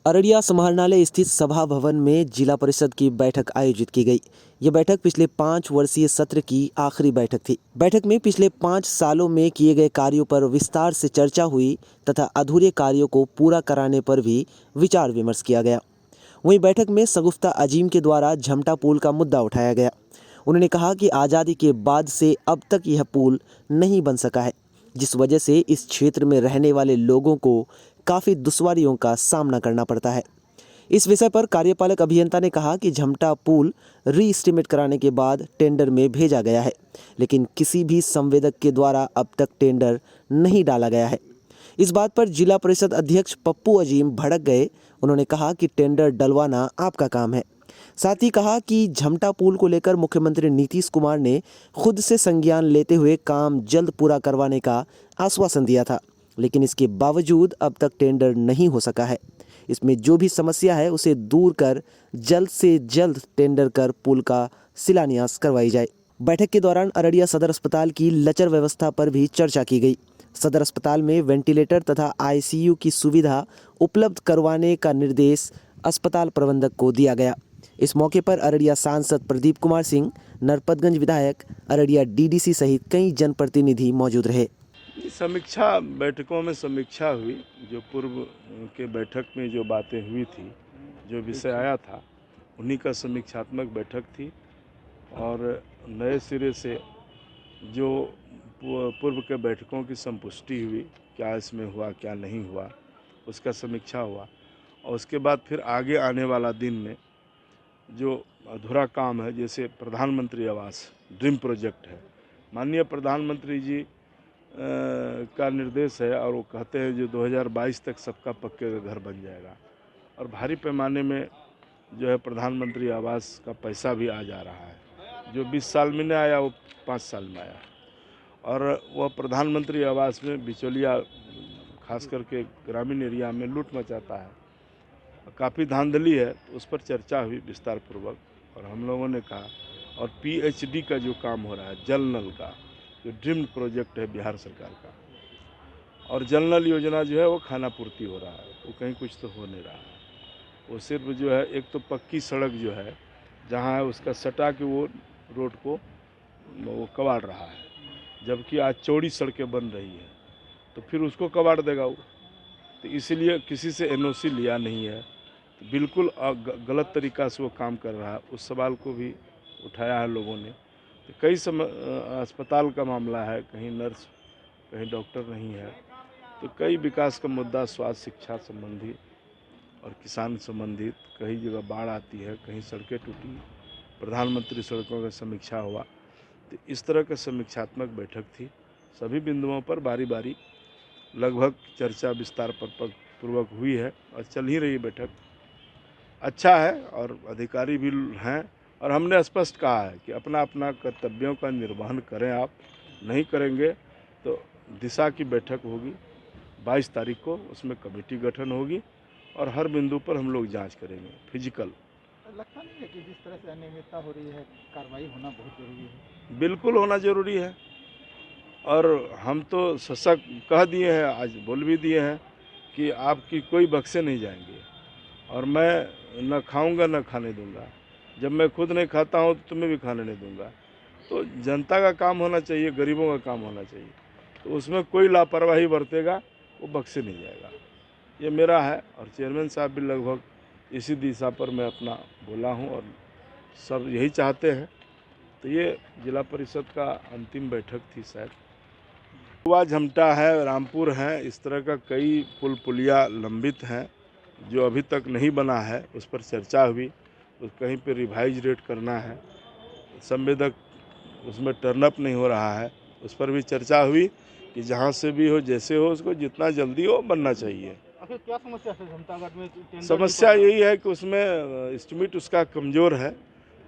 अररिया समाहरणालय स्थित सभा भवन में जिला परिषद की बैठक आयोजित की गई। यह बैठक पिछले 5 वर्षीय सत्र की आखिरी बैठक थी। बैठक में पिछले 5 सालों में किए गए कार्यों पर विस्तार से चर्चा हुई तथा अधूरे कार्यों को पूरा कराने पर भी विचार विमर्श किया गया। वहीं बैठक में शगुफ्ता अजीम के द्वारा झमटा पुल का मुद्दा उठाया गया। उन्होंने कहा कि आज़ादी के बाद से अब तक यह पुल नहीं बन सका है, जिस वजह से इस क्षेत्र में रहने वाले लोगों को काफ़ी दुश्वारियों का सामना करना पड़ता है। इस विषय पर कार्यपालक अभियंता ने कहा कि झमटा पुल रीएस्टिमेट कराने के बाद टेंडर में भेजा गया है, लेकिन किसी भी संवेदक के द्वारा अब तक टेंडर नहीं डाला गया है। इस बात पर जिला परिषद अध्यक्ष पप्पू अजीम भड़क गए। उन्होंने कहा कि टेंडर डलवाना आपका काम है। साथ ही कहा कि झमटा पुल को लेकर मुख्यमंत्री नीतीश कुमार ने खुद से संज्ञान लेते हुए काम जल्द पूरा करवाने का आश्वासन दिया था, लेकिन इसके बावजूद अब तक टेंडर नहीं हो सका है। इसमें जो भी समस्या है उसे दूर कर जल्द से जल्द टेंडर कर पुल का शिलान्यास करवाई जाए। बैठक के दौरान अररिया सदर अस्पताल की लचर व्यवस्था पर भी चर्चा की गई। सदर अस्पताल में वेंटिलेटर तथा आईसीयू की सुविधा उपलब्ध करवाने का निर्देश अस्पताल प्रबंधक को दिया गया। इस मौके पर अररिया सांसद प्रदीप कुमार सिंह, नरपतगंज विधायक, अररिया डीडीसी सहित कई जनप्रतिनिधि मौजूद रहे। समीक्षा बैठकों में समीक्षा हुई। जो पूर्व के बैठक में जो बातें हुई थी, जो विषय आया था, उन्हीं का समीक्षात्मक बैठक थी और नए सिरे से जो पूर्व के बैठकों की संपुष्टि हुई, क्या इसमें हुआ क्या नहीं हुआ, उसका समीक्षा हुआ। और उसके बाद फिर आगे आने वाला दिन में जो अधूरा काम है, जैसे प्रधानमंत्री आवास ड्रीम प्रोजेक्ट है, माननीय प्रधानमंत्री जी का निर्देश है और वो कहते हैं जो 2022 तक सबका पक्के का घर बन जाएगा और भारी पैमाने में जो है प्रधानमंत्री आवास का पैसा भी आ जा रहा है। जो 20 साल में नहीं आया वो 5 साल में आया और वह प्रधानमंत्री आवास में बिचौलिया खास करके ग्रामीण एरिया में लूट मचाता है। काफ़ी धांधली है, तो उस पर चर्चा हुई विस्तार पूर्वक और हम लोगों ने कहा। और पीएचडी का जो काम हो रहा है, जल नल का जो ड्रीम प्रोजेक्ट है बिहार सरकार का, और जल नल योजना जो है वो खाना पूर्ति हो रहा है, वो कहीं कुछ तो हो नहीं रहा है। वो सिर्फ जो है एक तो पक्की सड़क जो है जहाँ है उसका सटा के वो रोड को वो कबाड़ रहा है, जबकि आज चौड़ी सड़कें बन रही हैं, तो फिर उसको कबाड़ देगा वो। तो इसलिए किसी से एनओसी लिया नहीं है, तो बिल्कुल गलत तरीक़ा से वो काम कर रहा है। उस सवाल को भी उठाया है लोगों ने। तो कई अस्पताल का मामला है, कहीं नर्स कहीं डॉक्टर नहीं है, तो कई विकास का मुद्दा, स्वास्थ्य शिक्षा संबंधी और किसान संबंधित, कई जगह बाढ़ आती है, कहीं सड़कें टूटी, प्रधानमंत्री सड़कों का समीक्षा हुआ। तो इस तरह का समीक्षात्मक बैठक थी। सभी बिंदुओं पर बारी बारी लगभग चर्चा विस्तार पूर्वक हुई है और चल ही रही बैठक। अच्छा है और अधिकारी भी हैं और हमने स्पष्ट कहा है कि अपना अपना कर्तव्यों का निर्वहन करें। आप नहीं करेंगे तो दिशा की बैठक होगी 22 तारीख को, उसमें कमेटी गठन होगी और हर बिंदु पर हम लोग जांच करेंगे फिजिकल। लगता नहीं है कि जिस तरह से अनियमितता हो रही है, कार्रवाई होना बहुत ज़रूरी है? बिल्कुल होना ज़रूरी है और हम तो सशक्त कह दिए हैं, आज बोल भी दिए हैं कि आपकी कोई बक्से नहीं जाएंगे और मैं न खाऊंगा न खाने दूंगा। जब मैं खुद नहीं खाता हूँ तो तुम्हें भी खाने नहीं दूंगा। तो जनता का काम होना चाहिए, गरीबों का काम होना चाहिए, तो उसमें कोई लापरवाही बरतेगा वो बक्से नहीं जाएगा। ये मेरा है और चेयरमैन साहब भी लगभग इसी दिशा पर मैं अपना बोला हूँ और सब यही चाहते हैं। तो ये जिला परिषद का अंतिम बैठक थी शायद। हुआ झमटा है, रामपुर है, इस तरह का कई पुल पुलिया लंबित हैं जो अभी तक नहीं बना है, उस पर चर्चा हुई। तो कहीं पे रिवाइज रेट करना है, संवेदक उसमें टर्नअप नहीं हो रहा है, उस पर भी चर्चा हुई कि जहाँ से भी हो जैसे हो उसको जितना जल्दी हो बनना चाहिए। आखिर क्या समस्या है घंटाघाट में? समस्या यही है कि उसमें एस्टिमेट उसका कमज़ोर है।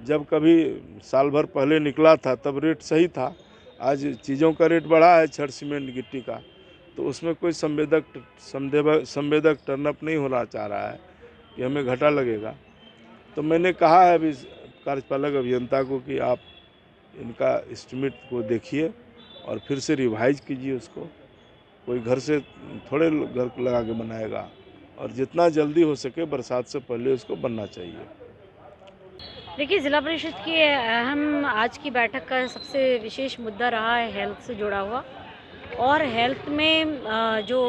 जब कभी साल भर पहले निकला था तब रेट सही था, आज चीज़ों का रेट बढ़ा है, छड़ सीमेंट गिट्टी का, तो उसमें कोई संवेदक टर्नअप नहीं होना चाह रहा है कि हमें घाटा लगेगा। तो मैंने कहा है अभी कार्यपालक अभियंता को कि आप इनका एस्टिमेट को देखिए और फिर से रिवाइज कीजिए उसको। कोई घर से थोड़े घर लगा के बनाएगा, और जितना जल्दी हो सके बरसात से पहले उसको बनना चाहिए। देखिए, ज़िला परिषद की अहम आज की बैठक का सबसे विशेष मुद्दा रहा है हेल्थ से जुड़ा हुआ। और हेल्थ में जो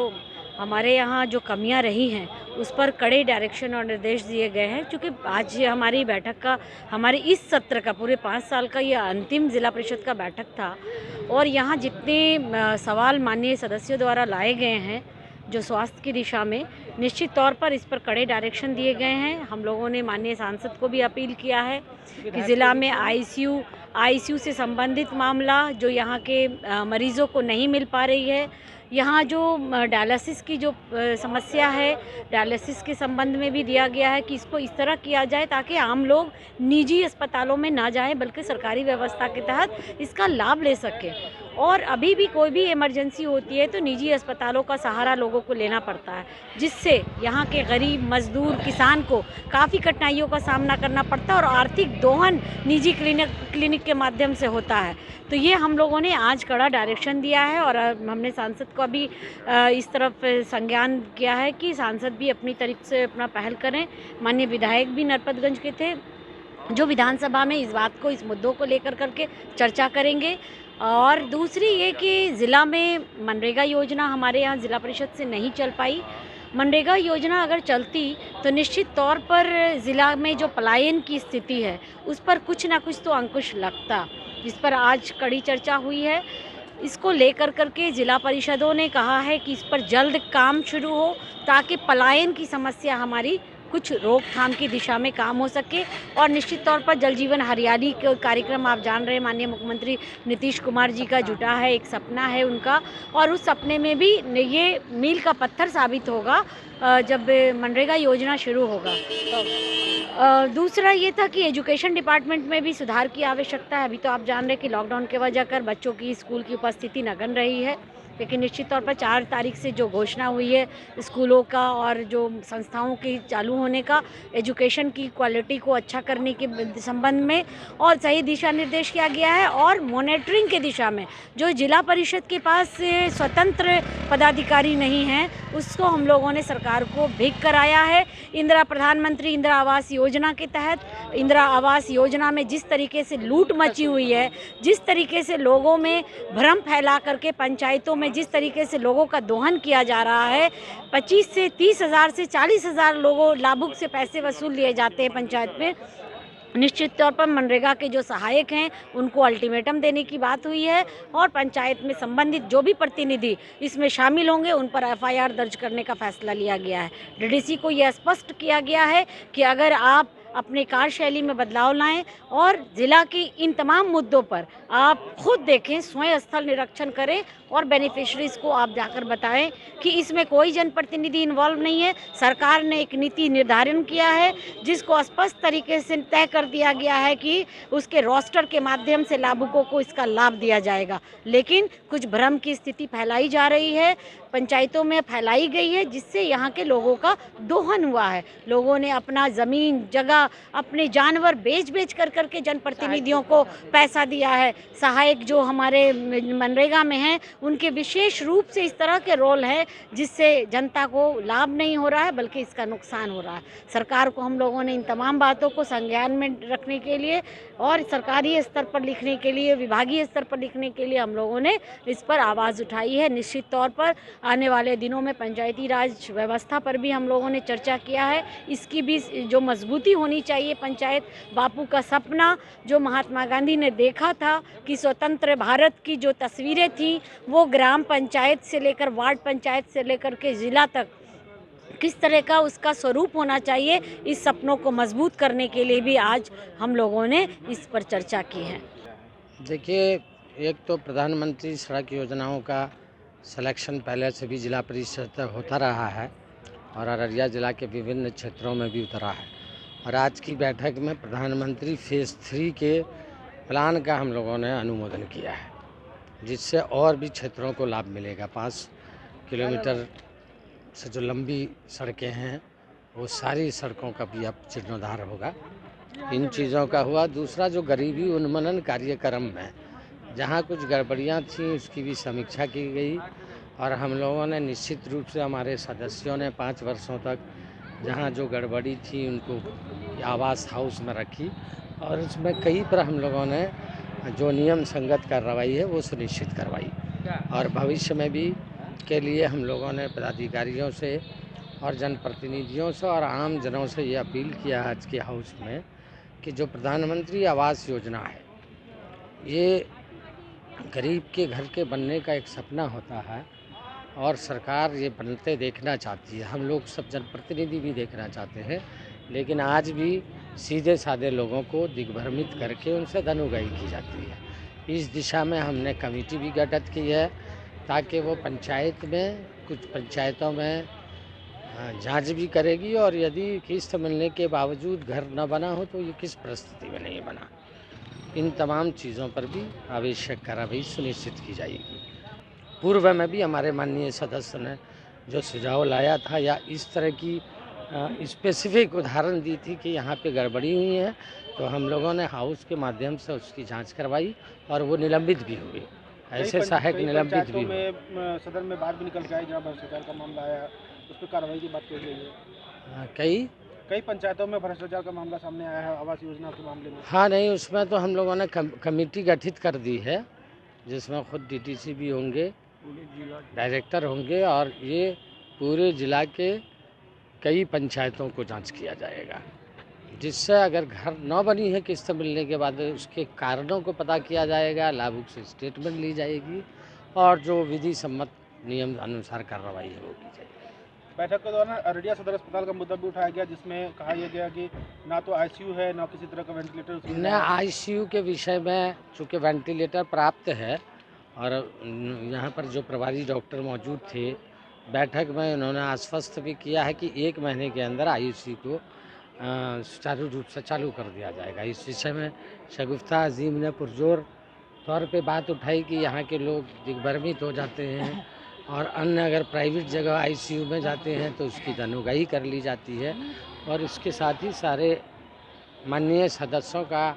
हमारे यहाँ जो कमियां रही हैं उस पर कड़े डायरेक्शन और निर्देश दिए गए हैं, क्योंकि आज ये हमारी बैठक का, हमारे इस सत्र का, पूरे 5 साल का ये अंतिम ज़िला परिषद का बैठक था। और यहाँ जितने सवाल माननीय सदस्यों द्वारा लाए गए हैं जो स्वास्थ्य की दिशा में, निश्चित तौर पर इस पर कड़े डायरेक्शन दिए गए हैं। हम लोगों ने माननीय सांसद को भी अपील किया है कि ज़िला में आईसीयू से संबंधित मामला जो यहाँ के मरीज़ों को नहीं मिल पा रही है, यहाँ जो डायलिसिस की जो समस्या है, डायलिसिस के संबंध में भी दिया गया है कि इसको इस तरह किया जाए ताकि आम लोग निजी अस्पतालों में ना जाएं, बल्कि सरकारी व्यवस्था के तहत इसका लाभ ले सकें। और अभी भी कोई भी इमरजेंसी होती है तो निजी अस्पतालों का सहारा लोगों को लेना पड़ता है, जिससे यहाँ के गरीब मजदूर किसान को काफ़ी कठिनाइयों का सामना करना पड़ता है और आर्थिक दोहन निजी क्लिनिक के माध्यम से होता है। तो ये हम लोगों ने आज कड़ा डायरेक्शन दिया है और हमने सांसद को भी इस तरफ संज्ञान किया है कि सांसद भी अपनी तरफ से अपना पहल करें। माननीय विधायक भी नरपतगंज के थे जो विधानसभा में इस बात को, इस मुद्दों को लेकर करके चर्चा करेंगे। और दूसरी ये कि ज़िला में मनरेगा योजना हमारे यहाँ ज़िला परिषद से नहीं चल पाई। मनरेगा योजना अगर चलती तो निश्चित तौर पर ज़िला में जो पलायन की स्थिति है उस पर कुछ ना कुछ तो अंकुश लगता, जिस पर आज कड़ी चर्चा हुई है। इसको लेकर करके ज़िला परिषदों ने कहा है कि इस पर जल्द काम शुरू हो ताकि पलायन की समस्या हमारी कुछ रोकथाम की दिशा में काम हो सके। और निश्चित तौर पर जल जीवन हरियाली के कार्यक्रम आप जान रहे हैं, माननीय मुख्यमंत्री नीतीश कुमार जी का जुटा है, एक सपना है उनका, और उस सपने में भी ये मील का पत्थर साबित होगा जब मनरेगा योजना शुरू होगा। दूसरा ये था कि एजुकेशन डिपार्टमेंट में भी सुधार की आवश्यकता है। अभी तो आप जान रहे हैं कि लॉकडाउन के वजह कर बच्चों की स्कूल की उपस्थिति नगण्य रही है, लेकिन निश्चित तौर पर 4 तारीख से जो घोषणा हुई है स्कूलों का और जो संस्थाओं के चालू होने का, एजुकेशन की क्वालिटी को अच्छा करने के संबंध में और सही दिशा निर्देश किया गया है। और मॉनिटरिंग के दिशा में जो जिला परिषद के पास स्वतंत्र पदाधिकारी नहीं हैं उसको हम लोगों ने सरकार को भिक कराया है। प्रधानमंत्री इंदिरा आवास योजना के तहत, इंदिरा आवास योजना में जिस तरीके से लूट मची हुई है, जिस तरीके से लोगों में भ्रम फैला करके पंचायतों में जिस तरीके से लोगों का दोहन किया जा रहा है, 25 से 30 हज़ार से 40 हज़ार लोगों लाभुक से पैसे वसूल लिए जाते हैं पंचायत में। निश्चित तौर पर मनरेगा के जो सहायक हैं उनको अल्टीमेटम देने की बात हुई है और पंचायत में संबंधित जो भी प्रतिनिधि इसमें शामिल होंगे उन पर एफआईआर दर्ज करने का फैसला लिया गया है। डीडीसी को यह स्पष्ट किया गया है कि अगर आप अपने कार्यशैली में बदलाव लाएं और ज़िला की इन तमाम मुद्दों पर आप खुद देखें, स्वयं स्थल निरीक्षण करें और बेनिफिशरीज को आप जाकर बताएं कि इसमें कोई जनप्रतिनिधि इन्वॉल्व नहीं है। सरकार ने एक नीति निर्धारण किया है जिसको स्पष्ट तरीके से तय कर दिया गया है कि उसके रोस्टर के माध्यम से लाभुकों को इसका लाभ दिया जाएगा, लेकिन कुछ भ्रम की स्थिति फैलाई जा रही है, पंचायतों में फैलाई गई है, जिससे यहाँ के लोगों का दोहन हुआ है। लोगों ने अपना ज़मीन जगह, अपने जानवर बेच कर करके जनप्रतिनिधियों को पैसा दिया है। सहायक जो हमारे मनरेगा में हैं उनके विशेष रूप से इस तरह के रोल है जिससे जनता को लाभ नहीं हो रहा है बल्कि इसका नुकसान हो रहा है। सरकार को हम लोगों ने इन तमाम बातों को संज्ञान में रखने के लिए और सरकारी स्तर पर लिखने के लिए, विभागीय स्तर पर लिखने के लिए हम लोगों ने इस पर आवाज़ उठाई है। निश्चित तौर पर आने वाले दिनों में पंचायती राज व्यवस्था पर भी हम लोगों ने चर्चा किया है। इसकी भी जो मजबूती होनी चाहिए, पंचायत बापू का सपना जो महात्मा गांधी ने देखा था कि स्वतंत्र भारत की जो तस्वीरें थी वो ग्राम पंचायत से लेकर वार्ड पंचायत से लेकर के ज़िला तक किस तरह का उसका स्वरूप होना चाहिए, इस सपनों को मजबूत करने के लिए भी आज हम लोगों ने इस पर चर्चा की है। देखिए, एक तो प्रधानमंत्री सड़क योजनाओं का सिलेक्शन पहले से भी जिला परिषद तक होता रहा है और अररिया जिला के विभिन्न क्षेत्रों में भी उतरा है और आज की बैठक में प्रधानमंत्री फेज़ 3 के प्लान का हम लोगों ने अनुमोदन किया है, जिससे और भी क्षेत्रों को लाभ मिलेगा। 5 किलोमीटर से जो लंबी सड़कें हैं वो सारी सड़कों का भी अब जीर्णोद्धार होगा। इन चीज़ों का हुआ। दूसरा, जो गरीबी उन्मूलन कार्यक्रम में जहाँ कुछ गड़बड़ियाँ थीं उसकी भी समीक्षा की गई और हम लोगों ने निश्चित रूप से हमारे सदस्यों ने 5 वर्षों तक जहाँ जो गड़बड़ी थी उनको आवास हाउस में रखी और उसमें कई पर हम लोगों ने जो नियम संगत कार्रवाई है वो सुनिश्चित करवाई। और भविष्य में भी के लिए हम लोगों ने पदाधिकारियों से और जनप्रतिनिधियों से और आम जनों से ये अपील किया आज के हाउस में कि जो प्रधानमंत्री आवास योजना है ये गरीब के घर के बनने का एक सपना होता है और सरकार ये बनते देखना चाहती है। हम लोग सब जनप्रतिनिधि भी देखना चाहते हैं, लेकिन आज भी सीधे साधे लोगों को दिग्भ्रमित करके उनसे धनुगाही की जाती है। इस दिशा में हमने कमेटी भी गठित की है ताकि वो पंचायत में कुछ पंचायतों में जांच भी करेगी और यदि किस्त मिलने के बावजूद घर न बना हो तो ये किस परिस्थिति में नहीं बना, इन तमाम चीज़ों पर भी आवश्यक कार्रवाई सुनिश्चित की जाएगी। पूर्व में भी हमारे माननीय सदस्य ने जो सुझाव लाया था या इस तरह की स्पेसिफिक उदाहरण दी थी कि यहाँ पे गड़बड़ी हुई है, तो हम लोगों ने हाउस के माध्यम से उसकी जांच करवाई और वो निलंबित भी हुए। ऐसे सहायक निलंबित भी हुए। सदन में बात भी निकल के आई जहाँ भ्रष्टाचार का मामला आया, उस पर कार्रवाई की बात की गई है। कई पंचायतों में भ्रष्टाचार का मामला सामने आया है आवास योजना के मामले में। हाँ, नहीं, उसमें तो हम लोगों ने कमेटी गठित कर दी है जिसमें खुद डीटीसी भी होंगे, डायरेक्टर होंगे और ये पूरे जिला के कई पंचायतों को जांच किया जाएगा, जिससे अगर घर न बनी है किस्त मिलने के बाद उसके कारणों को पता किया जाएगा, लाभुक से स्टेटमेंट ली जाएगी और जो विधि सम्मत नियम अनुसार कार्रवाई है वो की जाएगी। बैठक के दौरान अररिया सदर अस्पताल का मुद्दा भी उठाया गया जिसमें कहा यह गया कि ना तो आईसीयू है ना किसी तरह का वेंटिलेटर। न आईसीयू के विषय में चूँकि वेंटिलेटर प्राप्त है और यहाँ पर जो प्रभारी डॉक्टर मौजूद थे, बैठक में उन्होंने आश्वस्त भी किया है कि 1 महीने के अंदर आईसीयू को सुचारू रूप से चालू कर दिया जाएगा। इस विषय में शगुफ्ता अजीम ने पुरजोर तौर पे बात उठाई कि यहाँ के लोग दिग्भ्रमित हो जाते हैं और अन्य अगर प्राइवेट जगह आईसीयू में जाते हैं तो उसकी धनुगाही कर ली जाती है और इसके साथ ही सारे माननीय सदस्यों का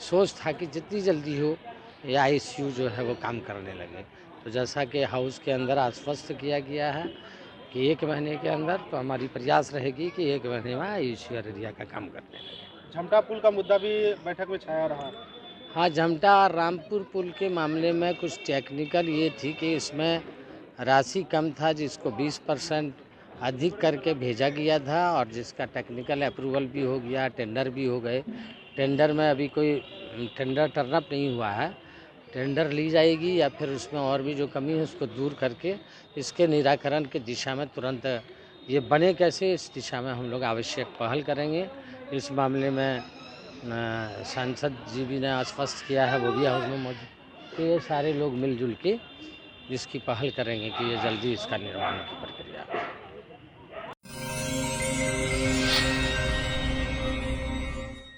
सोच था कि जितनी जल्दी हो ये आईसीयू जो है वो काम करने लगे। तो जैसा कि हाउस के अंदर आश्वस्त किया गया है कि 1 महीने के अंदर, तो हमारी प्रयास रहेगी कि 1 महीने में आईसीयू अररिया का काम करने लगे। झमटा पुल का मुद्दा भी बैठक में छाया रहा। हाँ, झमटा और रामपुर पुल के मामले में कुछ टेक्निकल ये थी कि इसमें राशि कम था जिसको 20% अधिक करके भेजा गया था और जिसका टेक्निकल अप्रूवल भी हो गया, टेंडर भी हो गए। टेंडर में अभी कोई टेंडर टर्नअप नहीं हुआ है, टेंडर ली जाएगी या फिर उसमें और भी जो कमी है उसको दूर करके इसके निराकरण के दिशा में तुरंत ये बने कैसे, इस दिशा में हम लोग आवश्यक पहल करेंगे। इस मामले में सांसद जी भी ने आश्वस्त किया है, वो भी हाउस में मौजूद, तो ये सारे लोग मिलजुल के इसकी पहल करेंगे कि ये जल्दी इसका निर्माण की प्रक्रिया